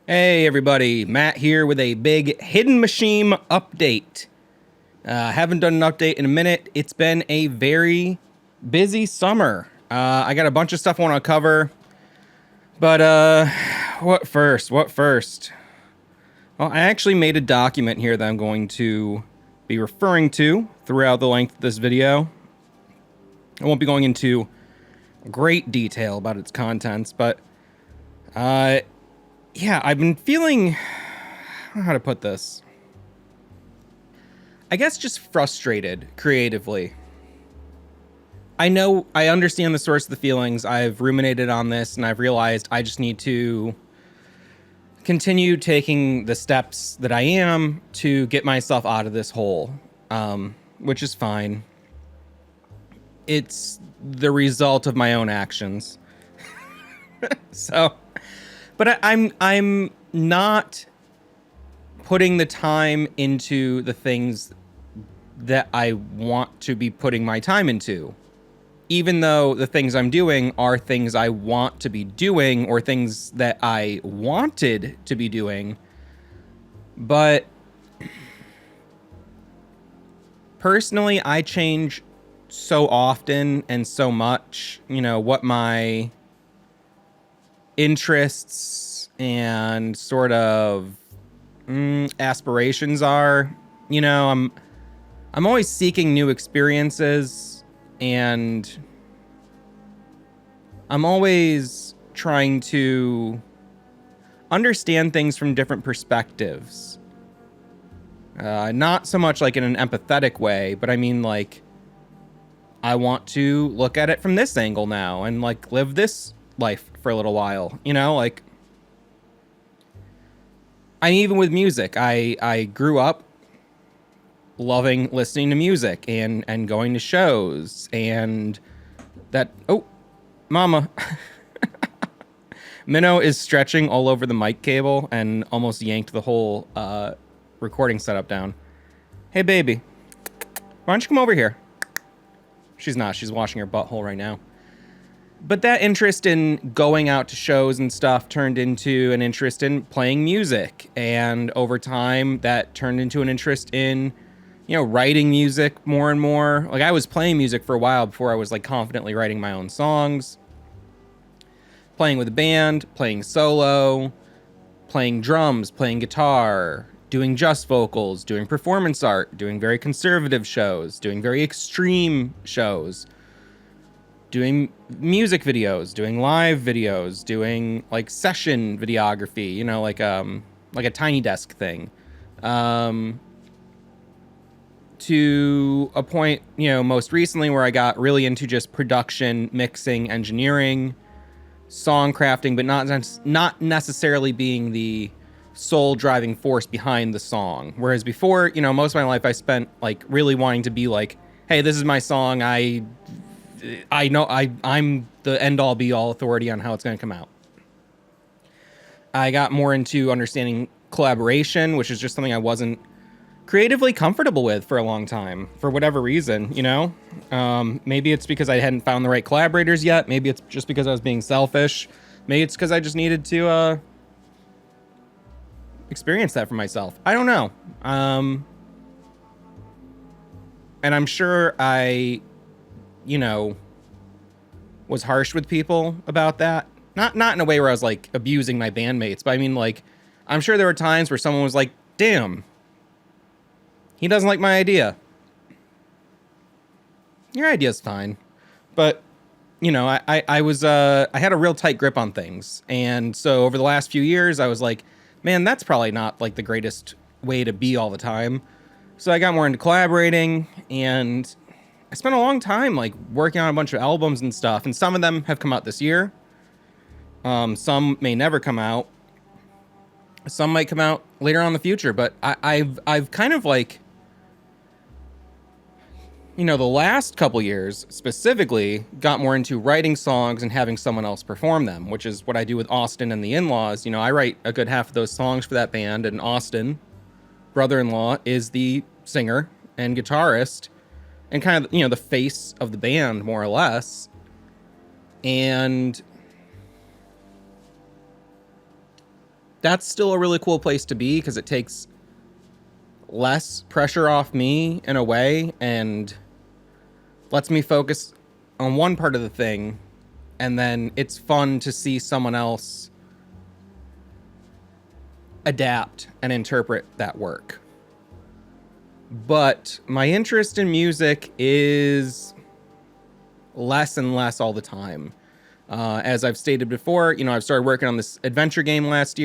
Hey everybody, Matt here with a big Hidden Machine update. Haven't done an update in a minute. It's been a very busy summer. I got a bunch of stuff I want to cover, but what first? Well, I actually made a document here that I'm going to be referring to throughout the length of this video. I won't be going into great detail about its contents, but yeah, I've been feeling, I don't know how to put this. I guess just frustrated creatively. I understand the source of the feelings. I've ruminated on this and I've realized I just need to continue taking the steps that I am to get myself out of this hole, which is fine. It's the result of my own actions. So, but I'm not putting the time into the things that I want to be putting my time into. Even though the things I'm doing are things I want to be doing or things that I wanted to be doing. But personally, I change so often and so much, what my interests and sort of aspirations are. I'm always seeking new experiences, and I'm always trying to understand things from different perspectives. Not so much like in an empathetic way, but I mean like I want to look at it from this angle now and like live this life for a little while, like even with music, I grew up loving listening to music and going to shows, and that mama Minnow is stretching all over the mic cable and almost yanked the whole recording setup down. Hey baby, why don't you come over here? She's not, she's washing her butthole right now. But that interest in going out to shows and stuff turned into an interest in playing music, and over time that turned into an interest in writing music more and more. Like I was playing music for a while before I was like confidently writing my own songs, playing with a band, playing solo, playing drums, playing guitar, doing just vocals, doing performance art, doing very conservative shows, doing very extreme shows, doing music videos, doing live videos, doing like session videography, like a Tiny Desk thing. To a point, most recently where I got really into just production, mixing, engineering, song crafting, but not necessarily being the sole driving force behind the song. Whereas before, most of my life I spent like really wanting to be like, hey, this is my song. I know I'm the end all be all authority on how it's going to come out. I got more into understanding collaboration, which is just something I wasn't creatively comfortable with for a long time for whatever reason. Maybe it's because I hadn't found the right collaborators yet. Maybe it's just because I was being selfish. Maybe it's because I just needed to experience that for myself. I don't know. And I'm sure I was harsh with people about that. Not in a way where I was like abusing my bandmates, but I mean like I'm sure there were times where someone was like, damn, he doesn't like my idea. Your idea's fine. But, I was, I had a real tight grip on things. And so over the last few years, I was like, man, that's probably not like the greatest way to be all the time. So I got more into collaborating, and I spent a long time like working on a bunch of albums and stuff. And some of them have come out this year. Some may never come out. Some might come out later on in the future, but I've kind of like, the last couple years specifically got more into writing songs and having someone else perform them, which is what I do with Austin and the In-Laws. I write a good half of those songs for that band, and Austin, brother-in-law, is the singer and guitarist and kind of, the face of the band, more or less. And that's still a really cool place to be because it takes less pressure off me in a way and lets me focus on one part of the thing. And then it's fun to see someone else adapt and interpret that work. But my interest in music is less and less all the time. As I've stated before, I've started working on this adventure game last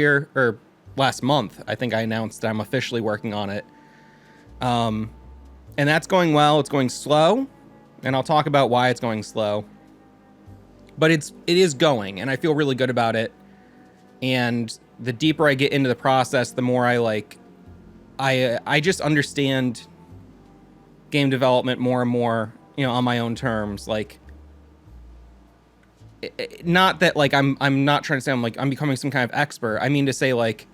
month. I think I announced that I'm officially working on it. And that's going well. It's going slow, and I'll talk about why it's going slow. But it is going, and I feel really good about it. And the deeper I get into the process, the more I just understand game development more and more, on my own terms. Like, not that like I'm not trying to say I'm becoming some kind of expert. I mean to say, like,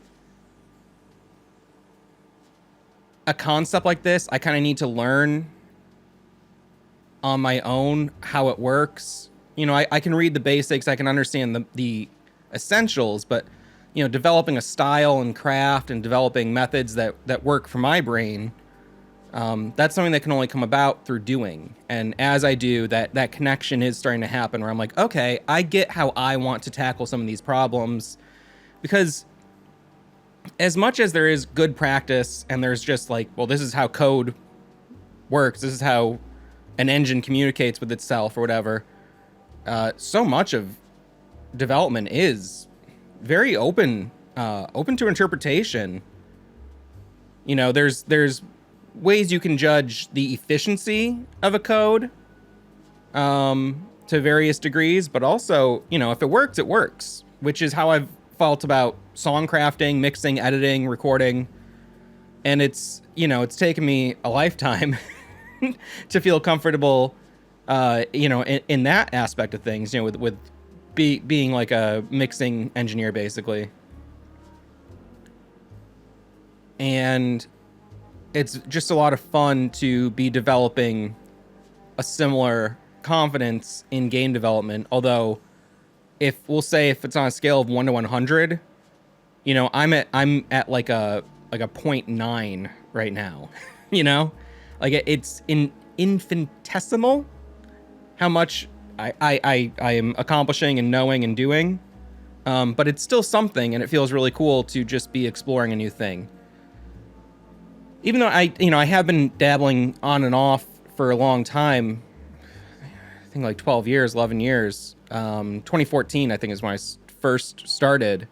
a concept like this, I kind of need to learn on my own how it works. I can read the basics, I can understand the essentials, but developing a style and craft and developing methods that work for my brain, that's something that can only come about through doing. And as I do, that connection is starting to happen where I'm like, okay, I get how I want to tackle some of these problems. Because as much as there is good practice and there's just like, well, this is how code works, this is how an engine communicates with itself or whatever, so much of development is very open to interpretation. There's ways you can judge the efficiency of a code to various degrees, but also, if it works, it works, which is how I've felt about song crafting, mixing, editing, recording. And it's taken me a lifetime to feel comfortable, in that aspect of things, with being like a mixing engineer, basically. And it's just a lot of fun to be developing a similar confidence in game development. Although, if it's on a scale of 1 to 100, I'm at like a 0.9 right now. Like it's infinitesimal how much I am accomplishing and knowing and doing. But it's still something, and it feels really cool to just be exploring a new thing. Even though I have been dabbling on and off for a long time, I think like 12 years, 11 years. 2014, I think, is when I first started.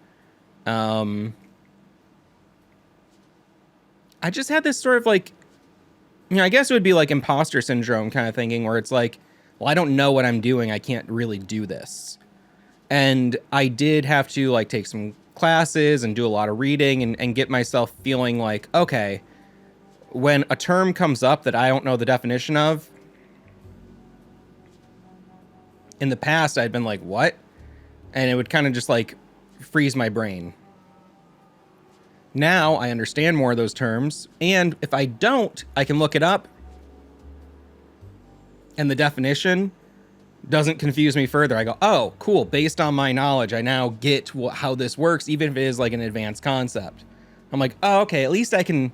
I just had this sort of like, I guess it would be like imposter syndrome kind of thinking, where it's like, well, I don't know what I'm doing, I can't really do this. And I did have to like take some classes and do a lot of reading and get myself feeling like, okay, when a term comes up that I don't know the definition of, in the past I'd been like, what? And it would kind of just like freeze my brain. Now I understand more of those terms, and if I don't, I can look it up, and the definition doesn't confuse me further. I go, oh, cool. Based on my knowledge, I now get how this works, even if it is like an advanced concept. I'm like, oh, okay, at least I can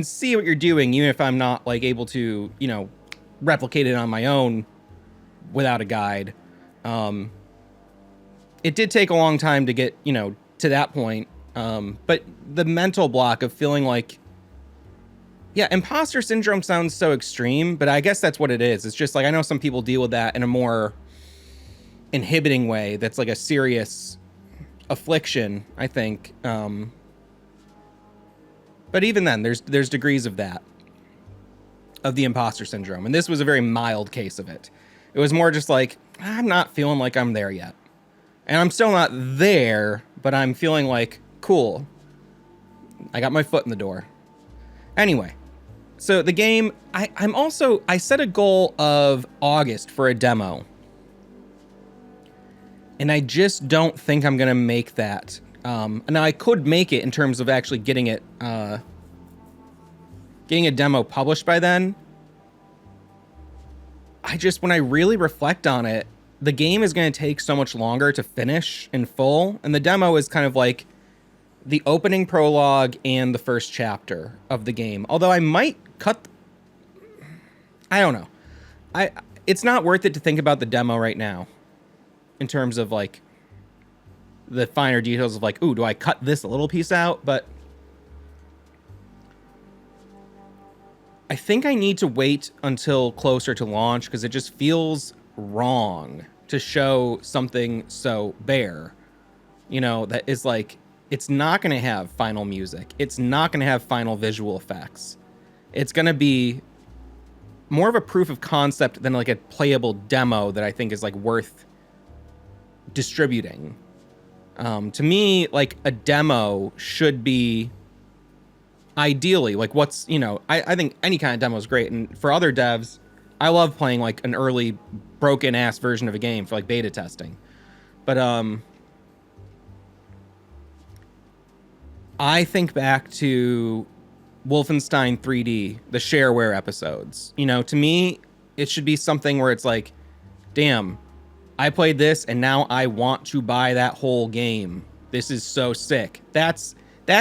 see what you're doing, even if I'm not like able to, replicate it on my own without a guide. It did take a long time to get, to that point. But the mental block of feeling like, yeah, imposter syndrome sounds so extreme, but I guess that's what it is. It's just like, I know some people deal with that in a more inhibiting way. That's like a serious affliction, I think. But even then, there's degrees of that, of the imposter syndrome. And this was a very mild case of it. It was more just like, I'm not feeling like I'm there yet. And I'm still not there, but I'm feeling like, cool, I got my foot in the door. Anyway, so the game, I set a goal of August for a demo. And I just don't think I'm going to make that. Now, I could make it in terms of actually getting a demo published by then. When I really reflect on it, the game is going to take so much longer to finish in full. And the demo is kind of like the opening prologue and the first chapter of the game. Although I might cut, I don't know. It's not worth it to think about the demo right now in terms of like the finer details of like, ooh, do I cut this a little piece out? But I think I need to wait until closer to launch because it just feels wrong to show something so bare, you know, that is like, it's not going to have final music. It's not going to have final visual effects. It's going to be more of a proof of concept than like a playable demo that I think is like worth distributing. To me, like a demo should be ideally like what's, you know, I think any kind of demo is great. And for other devs, I love playing like an early broken ass version of a game for like beta testing. But I think back to Wolfenstein 3D, the shareware episodes. You know, to me, it should be something where it's like, damn, I played this and now I want to buy that whole game. This is so sick. That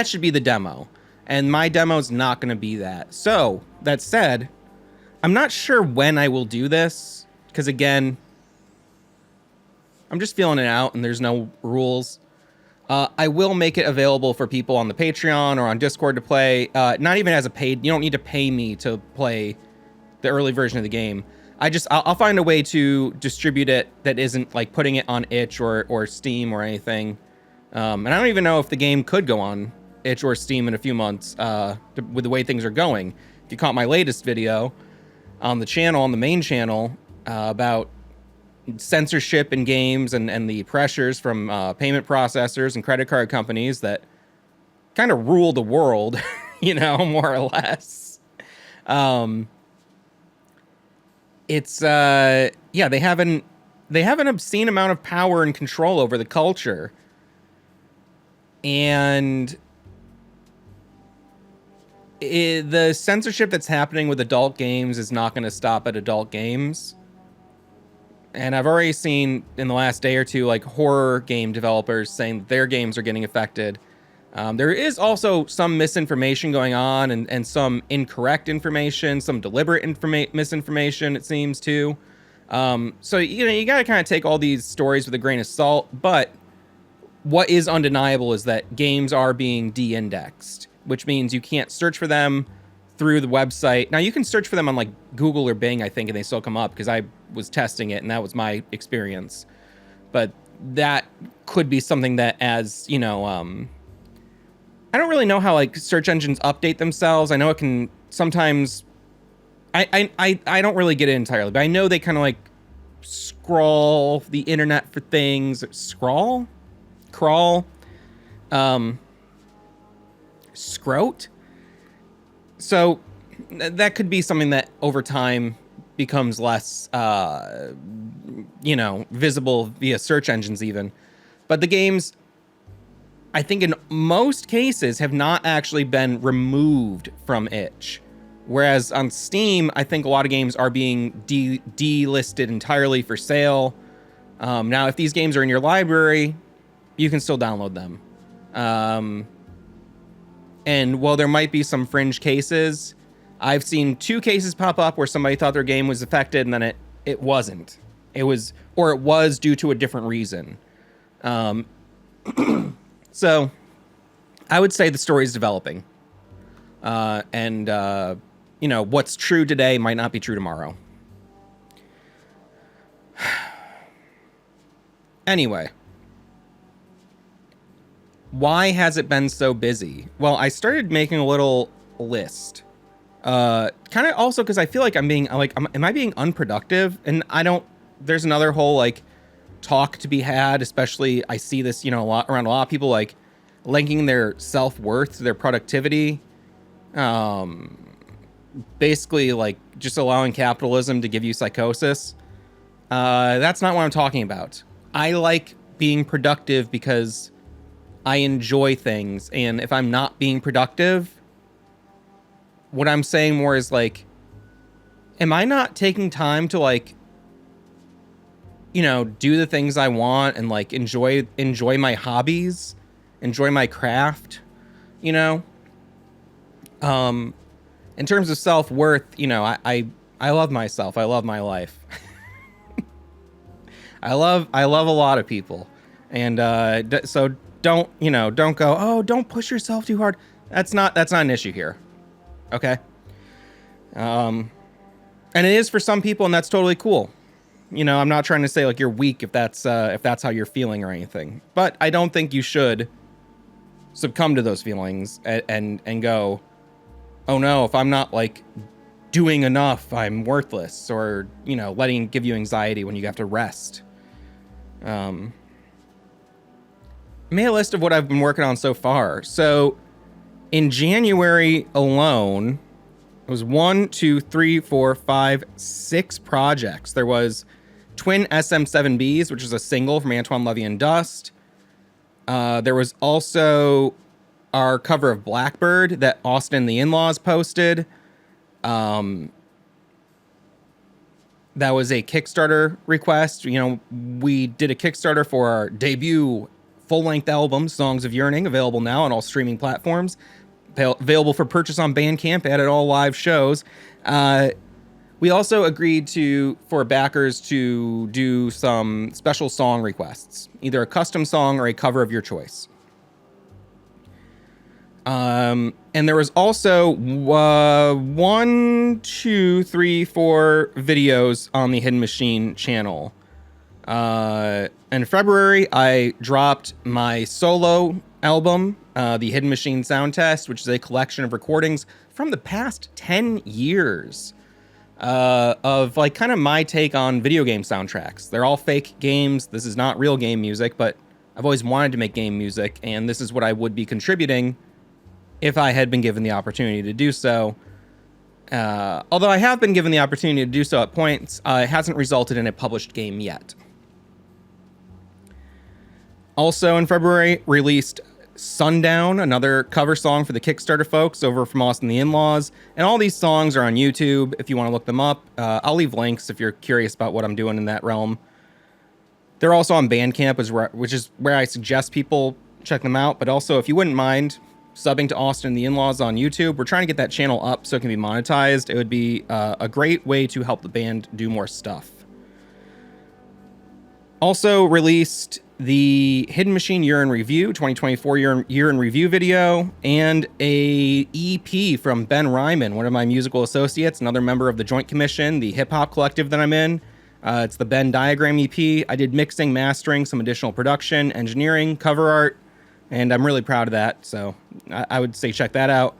should be the demo. And my demo's not going to be that. So, that said, I'm not sure when I will do this. Because again, I'm just feeling it out and there's no rules. I will make it available for people on the Patreon or on Discord to play. Not even as a paid, you don't need to pay me to play the early version of the game. I'll find a way to distribute it that isn't like putting it on itch or Steam or anything. And I don't even know if the game could go on itch or Steam in a few months with the way things are going. If you caught my latest video on the channel, on the main channel, about censorship in games and the pressures from payment processors and credit card companies that kind of rule the world, you know, more or less. It's yeah, they have an obscene amount of power and control over the culture. And the censorship that's happening with adult games is not going to stop at adult games. And I've already seen in the last day or two, like horror game developers saying that their games are getting affected. There is also some misinformation going on and some incorrect information, some deliberate misinformation, it seems too. So, you know, you got to kind of take all these stories with a grain of salt. But what is undeniable is that games are being de-indexed, which means you can't search for them through the website. Now, you can search for them on like Google or Bing, I think, and they still come up because I was testing it and that was my experience. But that could be something that, as you know, I don't really know how like search engines update themselves. I know it can sometimes. I don't really get it entirely, but I know they kind of like scroll the internet for things. Crawl, scrote. So that could be something that over time becomes less, you know, visible via search engines even. But the games, I think in most cases, have not actually been removed from itch. Whereas on Steam, I think a lot of games are being delisted entirely for sale. Now, if these games are in your library, you can still download them. And while there might be some fringe cases, I've seen 2 cases pop up where somebody thought their game was affected and then it wasn't. It was due to a different reason. So I would say the story is developing. And you know, what's true today might not be true tomorrow. Anyway. Why has it been so busy? Well, I started making a little list. Kind of also because I feel like am I being unproductive? And there's another whole like talk to be had, especially I see this, you know, around a lot of people like linking their self-worth to their productivity. Basically like just allowing capitalism to give you psychosis. That's not what I'm talking about. I like being productive because I enjoy things, and if I'm not being productive, what I'm saying more is like, am I not taking time to like, you know, do the things I want and like enjoy my hobbies enjoy my craft, you know. In terms of self-worth, you know, I love myself. I love my life. I love a lot of people. And so don't go, "Oh, don't push yourself too hard." That's not an issue here. Okay? And it is for some people, and that's totally cool. You know, I'm not trying to say like you're weak if that's how you're feeling or anything. But I don't think you should succumb to those feelings and go, "Oh no, if I'm not like doing enough, I'm worthless," or, you know, give you anxiety when you have to rest. Made a list of what I've been working on so far. So in January alone, it was 6 projects. There was Twin SM7Bs, which is a single from Antoine Levy and Dust. There was also our cover of Blackbird that Austin and the In-Laws posted. That was a Kickstarter request. You know, we did a Kickstarter for our debut full-length album, Songs of Yearning, available now on all streaming platforms. Available for purchase on Bandcamp and at all live shows. We also agreed for backers to do some special song requests, either a custom song or a cover of your choice. And there was also 1, 2, 3, 4 videos on the Hidden Machine channel. In February, I dropped my solo album, the Hidden Machine Sound Test, which is a collection of recordings from the past 10 years of like kind of my take on video game soundtracks. They're all fake games. This is not real game music, but I've always wanted to make game music, and this is what I would be contributing if I had been given the opportunity to do so. Although I have been given the opportunity to do so at points, it hasn't resulted in a published game yet. Also in February, released Sundown, another cover song for the Kickstarter folks over from Austin the In-Laws. And all these songs are on YouTube if you want to look them up. I'll leave links if you're curious about what I'm doing in that realm. They're also on Bandcamp, which is where I suggest people check them out. But also, if you wouldn't mind subbing to Austin the In-Laws on YouTube, we're trying to get that channel up so it can be monetized. It would be a great way to help the band do more stuff. Also released the Hidden Machine Year in Review, 2024 Year in Review video, and a EP from Ben Ryman, one of my musical associates, another member of the Joint Commission, the hip-hop collective that I'm in. It's the Ben Diagram EP. I did mixing, mastering, some additional production, engineering, cover art, and I'm really proud of that, so I would say check that out.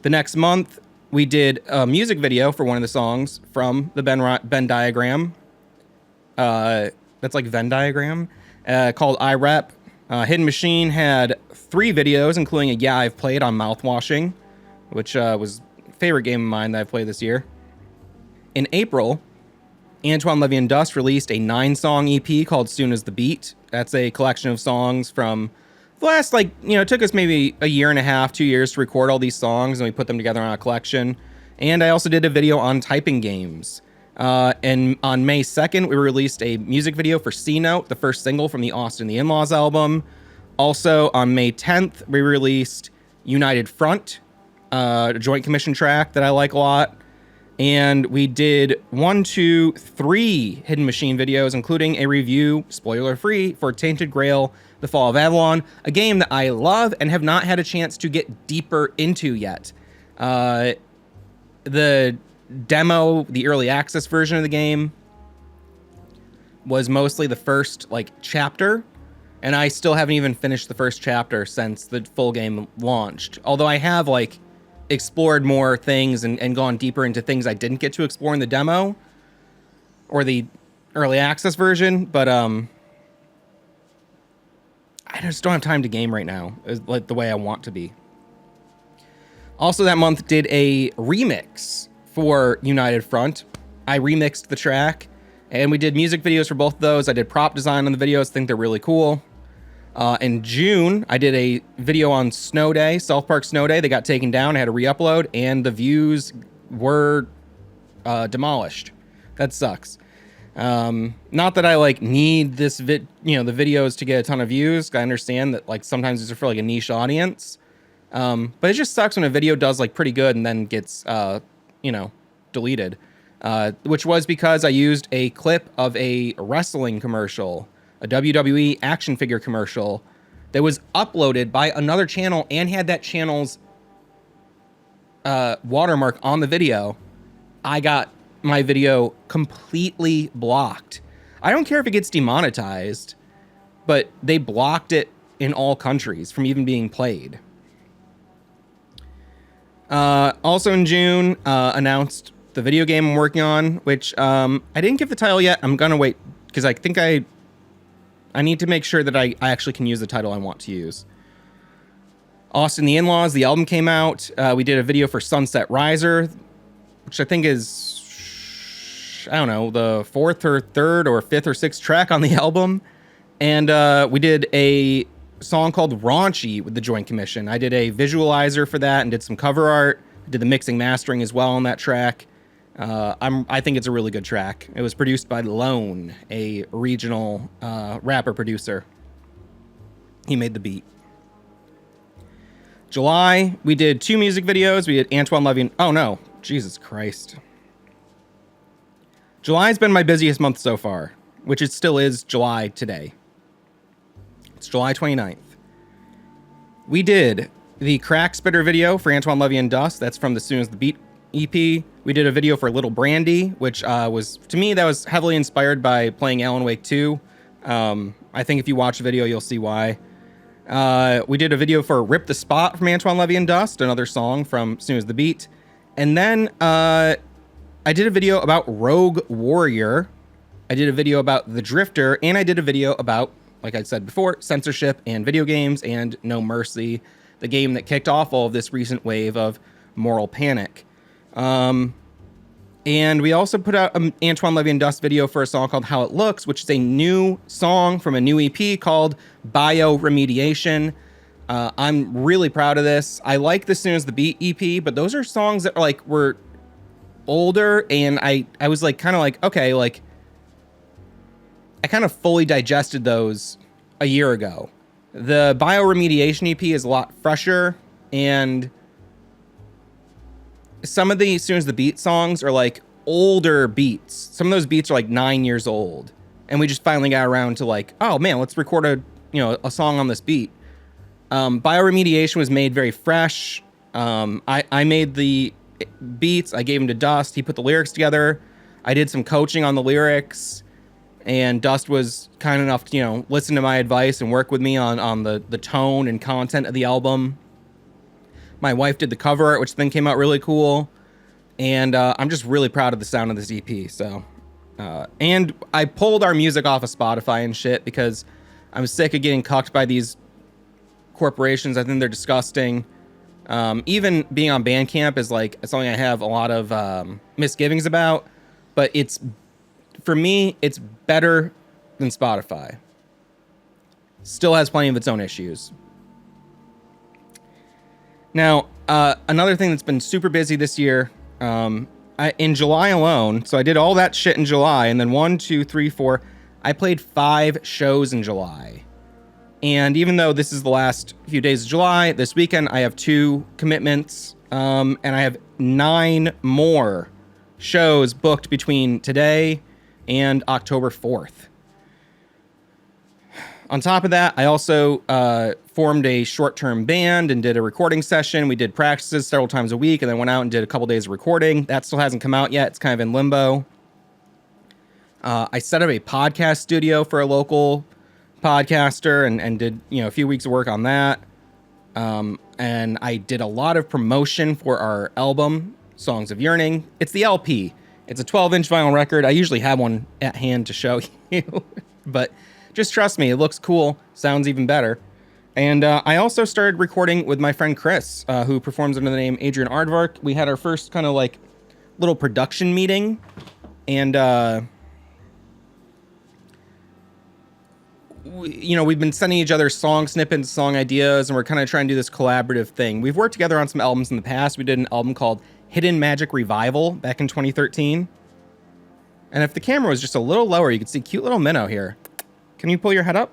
The next month, we did a music video for one of the songs from the Ben Diagram. That's like Venn diagram. Called I Rep. Hidden Machine had 3 videos, including a Yeah I've Played on mouthwashing, which was a favorite game of mine that I've played this year. In April, Antoine Levy and Dust released a 9-song EP called Soon as the Beat. That's a collection of songs from the last, it took us maybe a year and a half, 2 years to record all these songs, and we put them together on a collection. And I also did a video on typing games. And on May 2nd, we released a music video for C-Note, the first single from the Austin the In-Laws album. Also, on May 10th, we released United Front, a Joint Commission track that I like a lot. And we did 1, 2, 3 Hidden Machine videos, including a review, spoiler-free, for Tainted Grail, The Fall of Avalon, a game that I love and have not had a chance to get deeper into yet. The demo, the early access version of the game, was mostly the first chapter, and I still haven't even finished the first chapter since the full game launched. Although I have explored more things and gone deeper into things I didn't get to explore in the demo or the early access version, but I just don't have time to game right now, the way I want to be. Also that month did a remix for United Front. I remixed the track, and we did music videos for both of those. I did prop design on the videos. I think they're really cool. In June, I did a video on Snow Day, South Park Snow Day. They got taken down. I had to re-upload, and the views were demolished. That sucks. Not that I like need this the videos to get a ton of views. I understand that like sometimes these are for like a niche audience. But it just sucks when a video does like pretty good and then gets, deleted. Which was because I used a clip of a wrestling commercial, a WWE action figure commercial that was uploaded by another channel and had that channel's watermark on the video. I got my video completely blocked. I don't care if it gets demonetized, but they blocked it in all countries from even being played. Also in June, announced the video game I'm working on, which I didn't give the title yet. I'm gonna wait because I think I need to make sure that I actually can use the title I want to use. Austin the In-Laws, the album came out. We did a video for Sunset Riser, which I think is, I don't know, the fourth or third or fifth or sixth track on the album. And we did a song called Raunchy with the Joint Commission. I did a visualizer for that and did some cover art. I did the mixing mastering as well on that track. I think it's a really good track. It was produced by Lone, a regional rapper producer. He made the beat. July, we did 2 music videos. We did Antoine Levy. Oh no, Jesus Christ. July's been my busiest month so far, which it still is July today. It's July 29th. We did the Crack Spitter video for Antoine Levy and Dust. That's from the Soon as the Beat EP. We did a video for Little Brandy, which was, to me, that was heavily inspired by playing Alan Wake 2. I think if you watch the video, you'll see why. We did a video for Rip the Spot from Antoine Levy and Dust, another song from Soon as the Beat. And then I did a video about Rogue Warrior. I did a video about The Drifter, and I did a video about, like I said before, censorship and video games and No Mercy, the game that kicked off all of this recent wave of moral panic. And we also put out an Antoine Levy and Dust video for a song called How It Looks, which is a new song from a new EP called Bioremediation. I'm really proud of this. I like the Soon as the Beat EP, but those are songs that were older, and I was like kind of like, okay, like I kind of fully digested those a year ago. The Bioremediation EP is a lot fresher, and some of the Soon as the Beat songs are like older beats. Some of those beats are like 9 years old, and we just finally got around to like, oh man, let's record a song on this beat. Bioremediation was made very fresh. I made the beats. I gave them to Dust. He put the lyrics together. I did some coaching on the lyrics, and Dust was kind enough to, listen to my advice and work with me on the tone and content of the album. My wife did the cover art, which then came out really cool. And I'm just really proud of the sound of this EP. So, and I pulled our music off of Spotify and shit because I'm sick of getting cucked by these corporations. I think they're disgusting. Even being on Bandcamp is like something I have a lot of misgivings about. But for me, it's better than Spotify. Still has plenty of its own issues. Now, another thing that's been super busy this year, in July alone, so I did all that shit in July, and then 1, 2, 3, 4, I played 5 shows in July. And even though this is the last few days of July, this weekend I have 2 commitments, and I have 9 more shows booked between today and October 4th. On top of that, I also formed a short-term band and did a recording session. We did practices several times a week and then went out and did a couple days of recording. That still hasn't come out yet. It's kind of in limbo. I set up a podcast studio for a local podcaster and did a few weeks of work on that. And I did a lot of promotion for our album, Songs of Yearning. It's the LP. It's a 12-inch vinyl record. I usually have one at hand to show you, but just trust me, it looks cool, sounds even better. And I also started recording with my friend Chris, who performs under the name Adrian Aardvark. We had our first kind of like little production meeting, and we've been sending each other song snippets, song ideas, and we're kind of trying to do this collaborative thing. We've worked together on some albums in the past. We did an album called Hidden Magic Revival back in 2013. And if the camera was just a little lower, you could see cute little Minnow here. Can you pull your head up?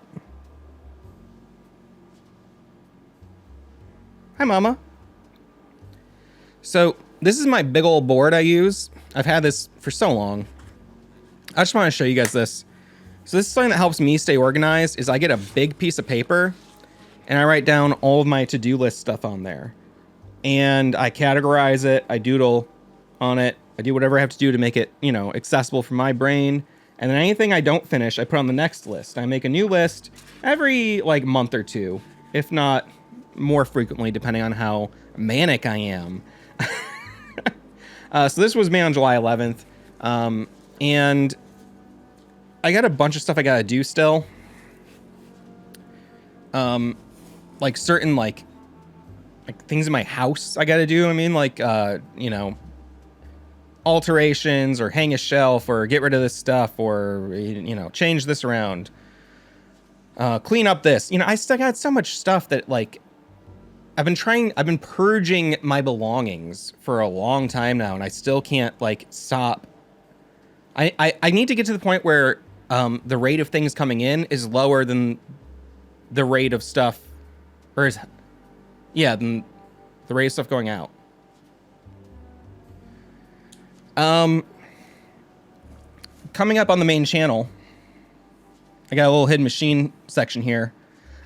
Hi, Mama. So this is my big old board I use. I've had this for so long. I just want to show you guys this. So this is something that helps me stay organized is I get a big piece of paper and I write down all of my to-do list stuff on there. And I categorize it. I doodle on it. I do whatever I have to do to make it, you know, accessible for my brain. And then anything I don't finish, I put on the next list. I make a new list every like month or two, if not more frequently, depending on how manic I am. So this was made on July 11th. And I got a bunch of stuff I gotta do still. Like certain like things in my house I gotta do. I mean, like, you know, alterations or hang a shelf or get rid of this stuff or, you know, change this around. Clean up this. You know, I still got so much stuff that like I've been purging my belongings for a long time now, and I still can't like stop. I need to get to the point where the rate of things coming in is lower than the rate of stuff, or is, yeah, than the rate of stuff going out. Coming up on the main channel, I got a little hidden machine section here.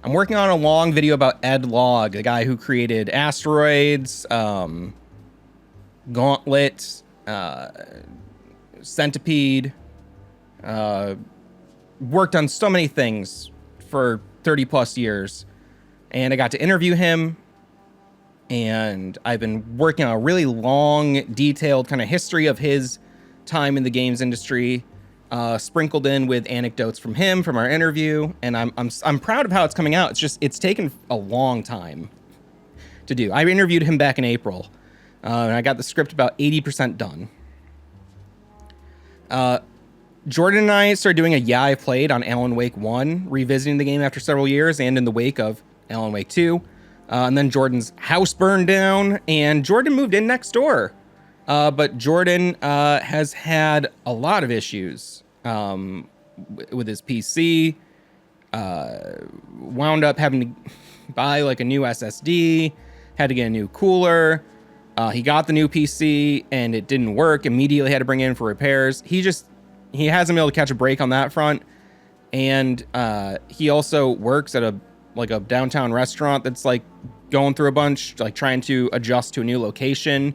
I'm working on a long video about Ed Log, the guy who created Asteroids, Gauntlet, Centipede, worked on so many things for 30 plus years. And I got to interview him. And I've been working on a really long, detailed kind of history of his time in the games industry, sprinkled in with anecdotes from him from our interview. And I'm proud of how it's coming out. It's taken a long time to do. I interviewed him back in April, and I got the script about 80% done. Jordan and I started doing a Yeah, I Played on Alan Wake 1, revisiting the game after several years and in the wake of Alan Wake 2. And then Jordan's house burned down, and Jordan moved in next door. But Jordan has had a lot of issues with his PC. Wound up having to buy like a new SSD, had to get a new cooler. He got the new PC, and it didn't work. Immediately had to bring it in for repairs. He hasn't been able to catch a break on that front. And he also works at a downtown restaurant that's like going through a bunch, like trying to adjust to a new location,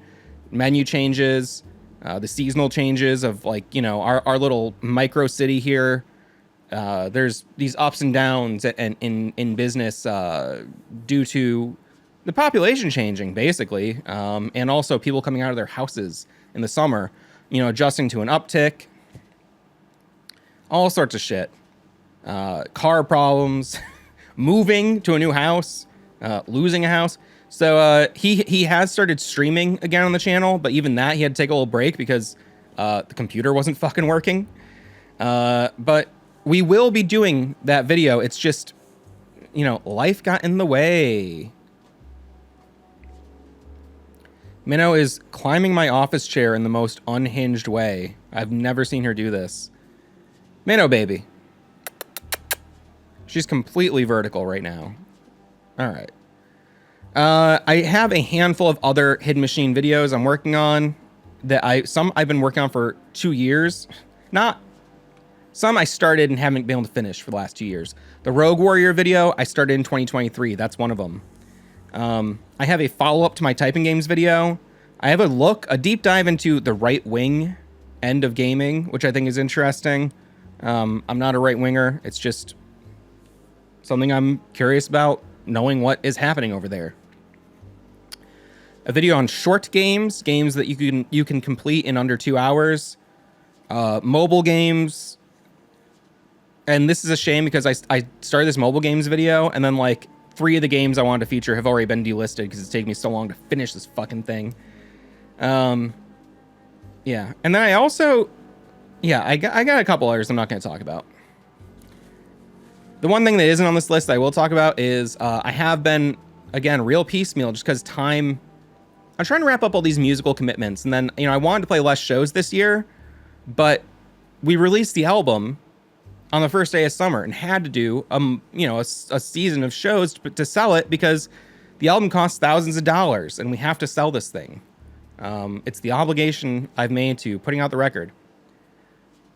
menu changes, the seasonal changes of like, you know, our little micro city here. There's these ups and downs in business due to the population changing, basically, and also people coming out of their houses in the summer, you know, adjusting to an uptick, all sorts of shit, car problems. Moving to a new house, losing a house. So he has started streaming again on the channel, but even that he had to take a little break because the computer wasn't fucking working. But we will be doing that video. It's just, you know, life got in the way. Minnow is climbing my office chair in the most unhinged way. I've never seen her do this. Minnow baby. She's completely vertical right now. All right. I have a handful of other Hidden Machine videos I'm working on that I've been working on for 2 years. Some I started and haven't been able to finish for the last 2 years. The Rogue Warrior video I started in 2023. That's one of them. I have a follow-up to my Typing Games video. I have a deep dive into the right-wing end of gaming, which I think is interesting. I'm not a right-winger. It's just something I'm curious about, knowing what is happening over there. A video on short games that you can complete in under 2 hours. Mobile games. And this is a shame because I started this mobile games video, and then like 3 of the games I wanted to feature have already been delisted because it's taken me so long to finish this fucking thing. Yeah. And then I also, I got a couple others I'm not going to talk about. The one thing that isn't on this list that I will talk about is I have been, again, real piecemeal just because time. I'm trying to wrap up all these musical commitments. And then, you know, I wanted to play less shows this year, but we released the album on the first day of summer and had to do a season of shows to sell it because the album costs thousands of dollars and we have to sell this thing. It's the obligation I've made to putting out the record.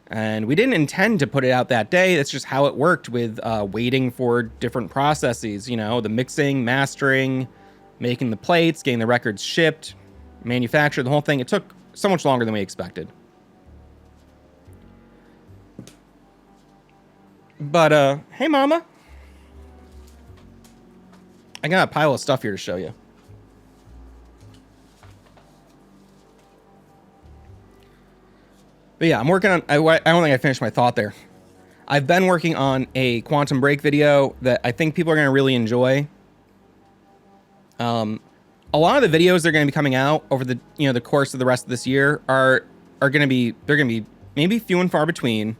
And we didn't intend to put it out that day. That's just how it worked with waiting for different processes, the mixing, mastering, making the plates, getting the records shipped, manufactured, the whole thing. It took so much longer than we expected. But, hey, Mama. I got a pile of stuff here to show you. But yeah, I'm working on... I don't think I finished my thought there. I've been working on a Quantum Break video that I think people are going to really enjoy. A lot of the videos that are going to be coming out over the the course of the rest of this year are going to be... They're going to be maybe few and far between,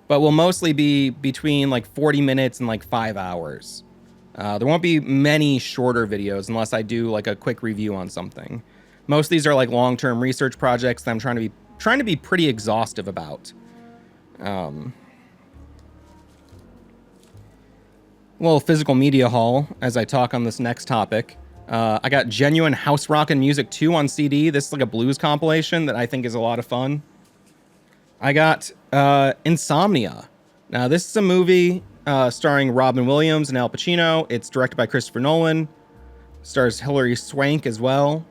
but will mostly be between like 40 minutes and like 5 hours. There won't be many shorter videos unless I do like a quick review on something. Most of these are like long-term research projects that I'm trying to be pretty exhaustive about. Little physical media haul as I talk on this next topic. I got Genuine House Rockin' Music 2 on CD. This is like a blues compilation that I think is a lot of fun. I got Insomnia. Now, this is a movie starring Robin Williams and Al Pacino. It's directed by Christopher Nolan. Stars Hilary Swank as well.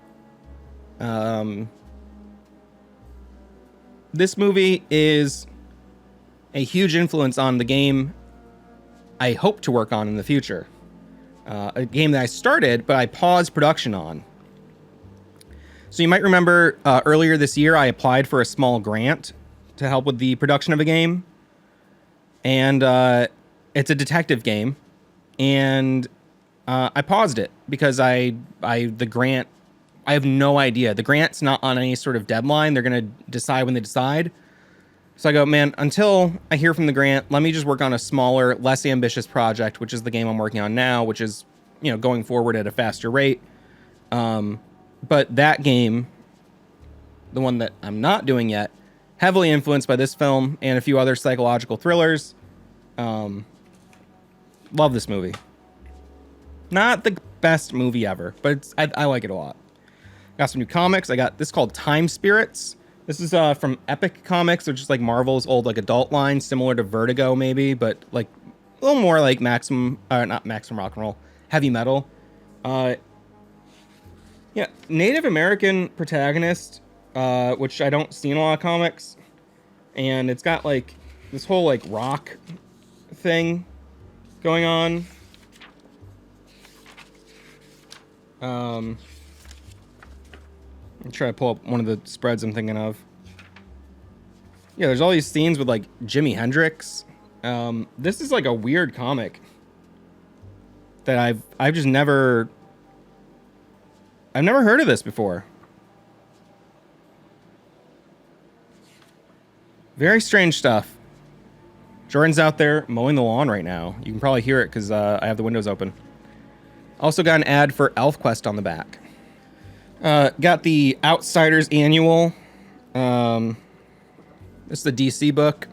This movie is a huge influence on the game I hope to work on in the future. A game that I started, but I paused production on. So you might remember earlier this year, I applied for a small grant to help with the production of a game. And it's a detective game. And I paused it because the grant... I have no idea. The grant's not on any sort of deadline. They're going to decide when they decide. So I go, man, until I hear from the grant, let me just work on a smaller, less ambitious project, which is the game I'm working on now, which is, going forward at a faster rate. But that game, the one that I'm not doing yet, heavily influenced by this film and a few other psychological thrillers. Love this movie. Not the best movie ever, but I like it a lot. Got some new comics. I got this called Time Spirits. This is from Epic Comics, which is like Marvel's old like adult line, similar to Vertigo maybe, but like a little more like not Maximum Rock and Roll, heavy metal. Yeah, Native American protagonist, which I don't see in a lot of comics, and it's got like this whole like rock thing going on. I'm trying to pull up one of the spreads I'm thinking of. Yeah, there's all these scenes with like Jimi Hendrix. This is like a weird comic that I've just never heard of this before. Very strange stuff. Jordan's out there mowing the lawn right now. You can probably hear it because I have the windows open. Also got an ad for ElfQuest on the back. Got the Outsiders Annual. This is the DC book.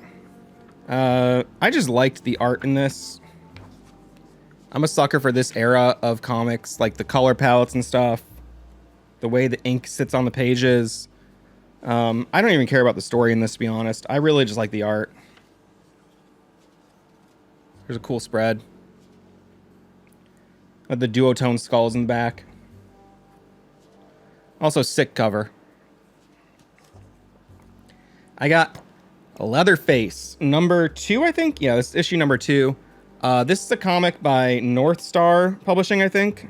I just liked the art in this. I'm a sucker for this era of comics, like the color palettes and stuff. The way the ink sits on the pages. I don't even care about the story in this, to be honest. I really just like the art. There's a cool spread. The duotone skulls in the back. Also, sick cover. I got Leatherface, number 2, I think. Yeah, this is issue number 2. This is a comic by North Star Publishing, I think.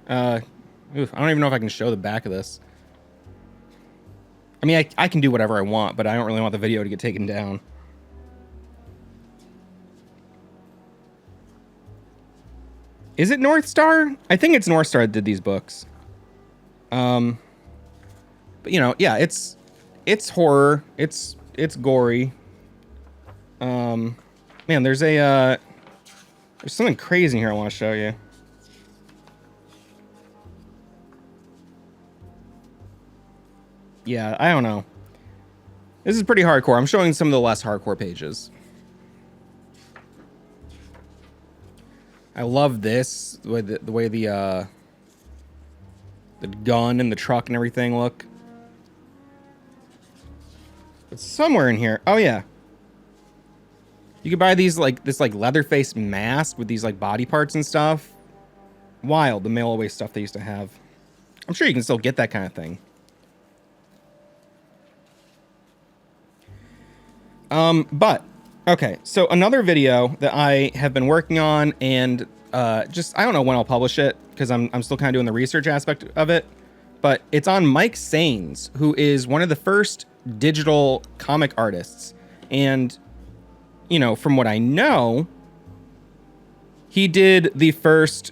I don't even know if I can show the back of this. I mean, I can do whatever I want, but I don't really want the video to get taken down. Is it North Star? I think it's North Star that did these books. But yeah, it's horror. It's gory. Man, there's something crazy here I want to show you. Yeah, I don't know. This is pretty hardcore. I'm showing some of the less hardcore pages. I love this, the way the gun and the truck and everything look. It's somewhere in here. Oh yeah. You could buy these this Leatherface mask with these like body parts and stuff. Wild, the mail away stuff they used to have. I'm sure you can still get that kind of thing. But okay, so another video that I have been working on, and just I don't know when I'll publish it because I'm still kind of doing the research aspect of it. But it's on Mike Sains, who is one of the first digital comic artists, and you know, from what I know, he did the first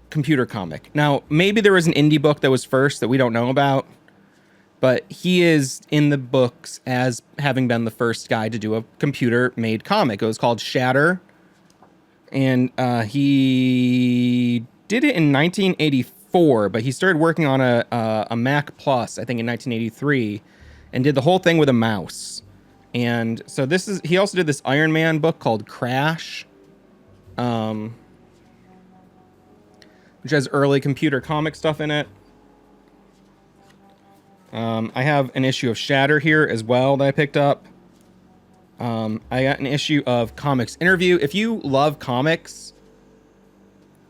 computer comic. Now, maybe there was an indie book that was first that we don't know about, but he is in the books as having been the first guy to do a computer-made comic. It was called Shatter, and he did it in 1984, but he started working on a Mac Plus, I think, in 1983, and did the whole thing with a mouse. And so he also did this Iron Man book called Crash, which has early computer comic stuff in it. I have an issue of Shatter here as well that I picked up. I got an issue of Comics Interview. If you love comics,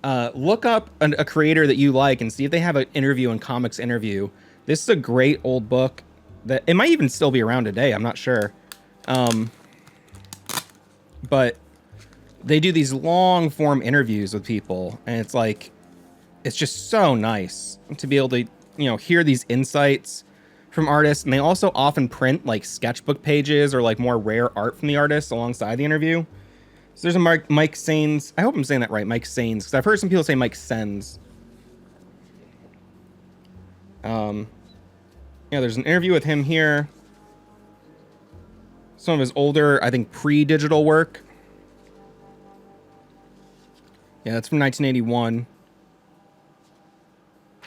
look up a creator that you like and see if they have an interview in Comics Interview. This is a great old book that it might even still be around today. I'm not sure. But they do these long form interviews with people, and it's just so nice to be able to, hear these insights from artists. And they also often print like sketchbook pages or like more rare art from the artist alongside the interview. So there's a Mike Sains. I hope I'm saying that right, Mike Sains, because I've heard some people say Mike Sens. There's an interview with him here. Some of his older, I think, pre-digital work. Yeah, that's from 1981.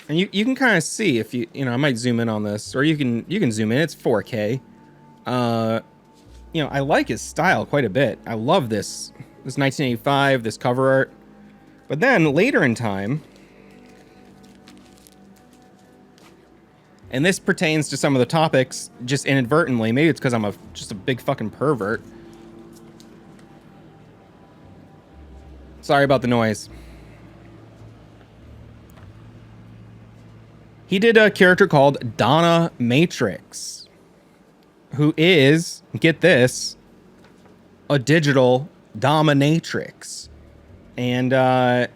And you can kind of see if I might zoom in on this, or you can zoom in. It's 4K. I like his style quite a bit. I love this 1985, this cover art. But then later in time, and this pertains to some of the topics just inadvertently. Maybe it's because I'm just a big fucking pervert. Sorry about the noise. He did a character called Donna Matrix, who is, get this, a digital dominatrix. And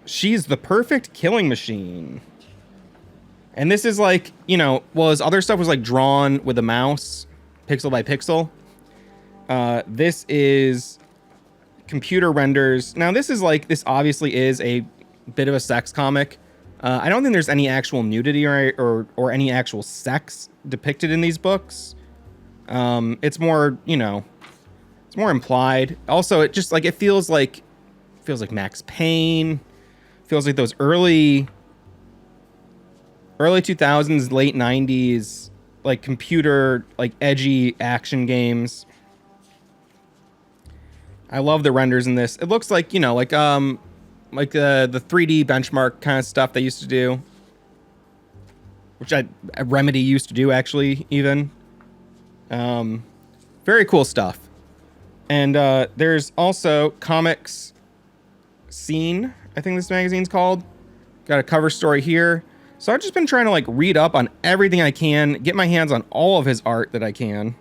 she's the perfect killing machine. And this is like, his other stuff was like drawn with a mouse, pixel by pixel. This is computer renders. Now, this obviously is a bit of a sex comic. I don't think there's any actual nudity or any actual sex depicted in these books. It's more, it's more implied. Also, it just it feels like Max Payne. Feels like those early 2000s, late 90s, computer, edgy action games. I love the renders in this. It looks like, the 3D benchmark kind of stuff they used to do, which Remedy used to do, actually, even. Very cool stuff. And there's also Comics Scene, I think this magazine's called. Got a cover story here. So I've just been trying to read up on everything I can, get my hands on all of his art that I can.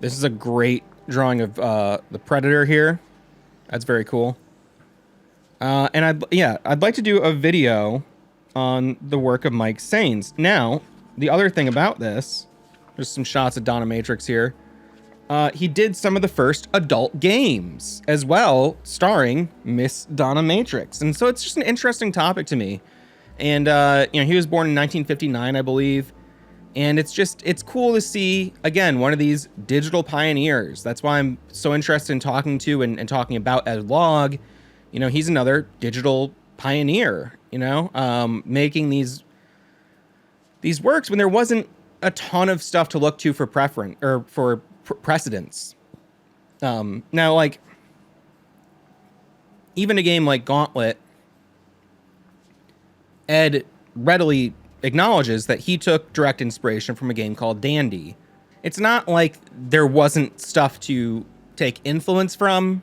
This is a great drawing of the Predator here. That's very cool. And I'd like to do a video on the work of Mike Sains. Now, the other thing about this, there's some shots of Donna Matrix here. He did some of the first adult games as well, starring Miss Donna Matrix. And so it's just an interesting topic to me. And, he was born in 1959, I believe. And it's cool to see, again, one of these digital pioneers. That's why I'm so interested in talking to and talking about Ed Log. He's another digital pioneer, making these these works when there wasn't a ton of stuff to look to for preference or for precedence. Now, like, even a game like Gauntlet, Ed readily acknowledges that he took direct inspiration from a game called Dandy. It's not like there wasn't stuff to take influence from,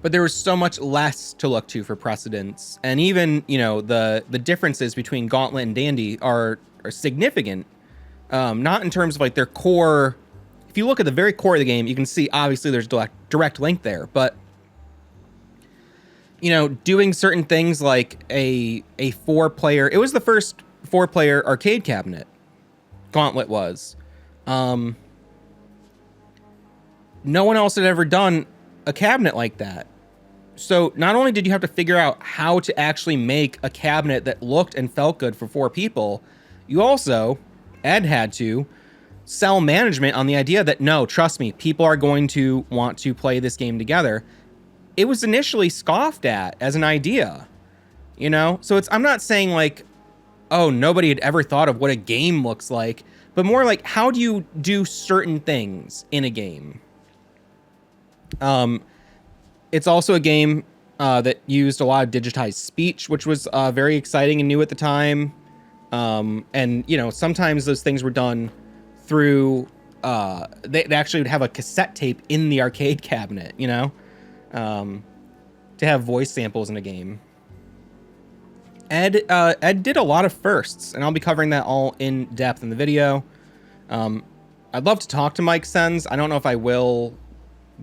but there was so much less to look to for precedence. And even, you know, the differences between Gauntlet and Dandy are significant. Not in terms of like their core. If you look at the very core of the game, you can see obviously there's direct link there, but you know, doing certain things like a 4-player, it was the first 4-player arcade cabinet. Gauntlet was. No one else had ever done a cabinet like that. So not only did you have to figure out how to actually make a cabinet that looked and felt good for 4 people, you also, Ed had to sell management on the idea that, no, trust me, people are going to want to play this game together. It was initially scoffed at as an idea, you know? So I'm not saying like, oh, nobody had ever thought of what a game looks like, but more like, how do you do certain things in a game? It's also a game that used a lot of digitized speech, which was very exciting and new at the time. And, you know, sometimes those things were done through, they actually would have a cassette tape in the arcade cabinet, you know? To have voice samples in a game. Ed did a lot of firsts, and I'll be covering that all in depth in the video. I'd love to talk to Mike Sens. I don't know if I will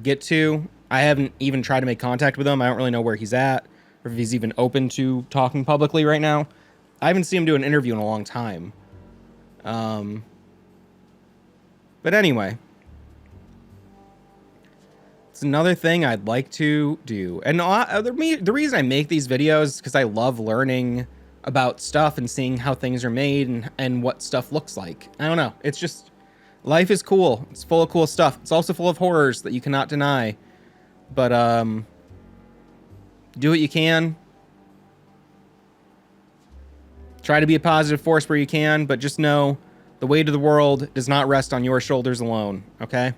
get to. I haven't even tried to make contact with him. I don't really know where he's at, or if he's even open to talking publicly right now. I haven't seen him do an interview in a long time. But anyway. It's another thing I'd like to do. And the reason I make these videos is because I love learning about stuff and seeing how things are made and what stuff looks like. I don't know. It's just, life is cool. It's full of cool stuff. It's also full of horrors that you cannot deny. But, do what you can. Try to be a positive force where you can, but just know the weight of the world does not rest on your shoulders alone, okay?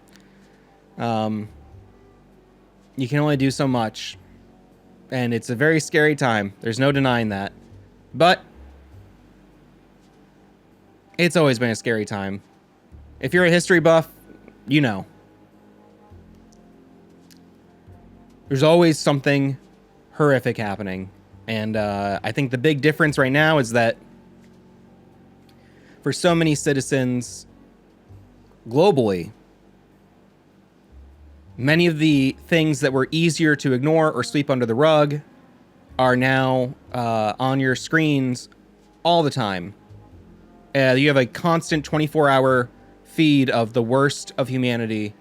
You can only do so much. And it's a very scary time. There's no denying that. But it's always been a scary time. If you're a history buff, you know. There's always something horrific happening. And I think the big difference right now is that for so many citizens globally, many of the things that were easier to ignore or sweep under the rug are now on your screens all the time. You have a constant 24-hour feed of the worst of humanity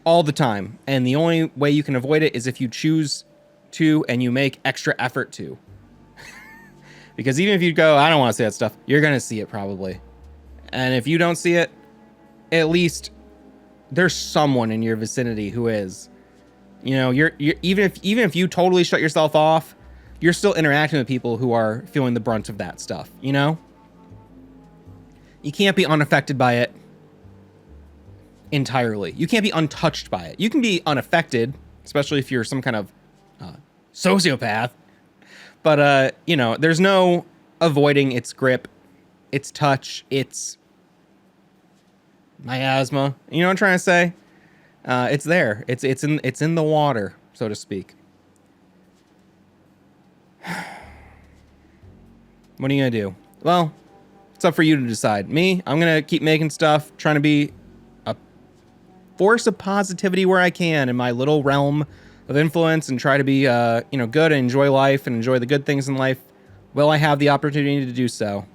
all the time. And the only way you can avoid it is if you choose to and you make extra effort to. Because even if you go, I don't want to see that stuff, you're going to see it probably. And if you don't see it, at least there's someone in your vicinity who is. You know, you're even if you totally shut yourself off, you're still interacting with people who are feeling the brunt of that stuff, you know? You can't be unaffected by it entirely. You can't be untouched by it. You can be unaffected, especially if you're some kind of sociopath. But, you know, there's no avoiding its grip, its touch, its miasma. You know what I'm trying to say? It's there. It's in the water, so to speak. What are you gonna do? Well, it's up for you to decide. Me, I'm gonna keep making stuff, trying to be a force of positivity where I can in my little realm of influence, and try to be, you know, good and enjoy life and enjoy the good things in life. Will I have the opportunity to do so?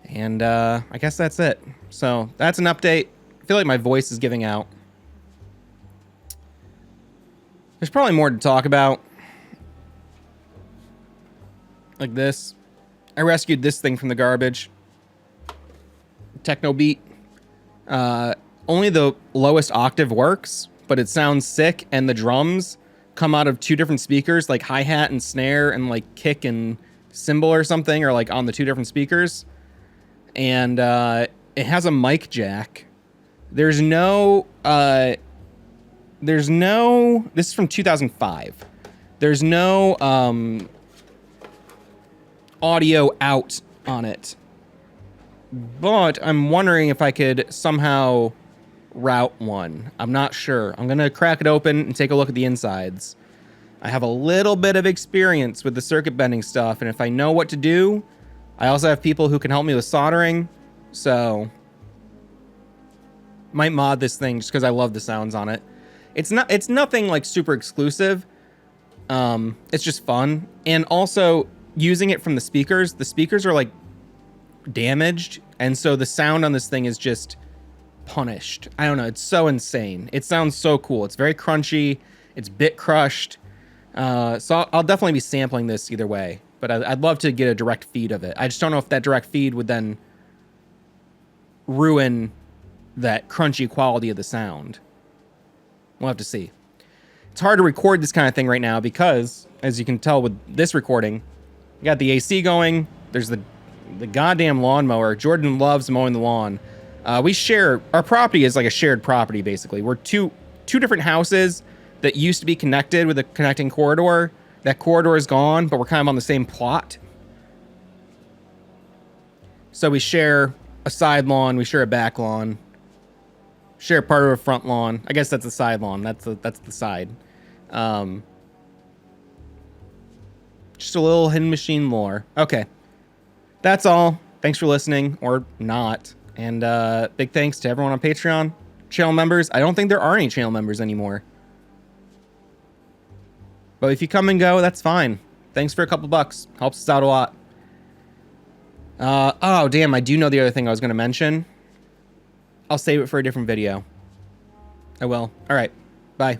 And I guess that's it. So that's an update. I feel like my voice is giving out. There's probably more to talk about. Like this. I rescued this thing from the garbage. Techno beat. Only the lowest octave works, but it sounds sick, and the drums come out of two different speakers, like hi-hat and snare, and like kick and symbol or something, or like on the 2 different speakers. And it has a mic jack. There's no, this is from 2005. There's no audio out on it. But I'm wondering if I could somehow route one. I'm not sure. I'm going to crack it open and take a look at the insides. I have a little bit of experience with the circuit bending stuff, and if I know what to do, I also have people who can help me with soldering, so might mod this thing just because I love the sounds on it. It's nothing like super exclusive. It's just fun, and also using it from the speakers are like damaged, and so the sound on this thing is just punished. I don't know, it's so insane. It sounds so cool. It's very crunchy, it's bit crushed. So I'll definitely be sampling this either way, but I'd love to get a direct feed of it. I just don't know if that direct feed would then ruin that crunchy quality of the sound. We'll have to see. It's hard to record this kind of thing right now because, as you can tell with this recording, you got the AC going, there's the goddamn lawnmower. Jordan loves mowing the lawn. We share, our property is like a shared property, basically. We're two different houses that used to be connected with a connecting corridor. That corridor is gone, but we're kind of on the same plot. So we share a side lawn, we share a back lawn, share part of a front lawn. I guess that's the side lawn. That's the side. Just a little hidden machine lore. Okay. That's all. Thanks for listening, or not. And big thanks to everyone on Patreon. Channel members. I don't think there are any channel members anymore. But if you come and go, that's fine. Thanks for a couple bucks. Helps us out a lot. Oh, damn. I do know the other thing I was going to mention. I'll save it for a different video. I will. All right. Bye.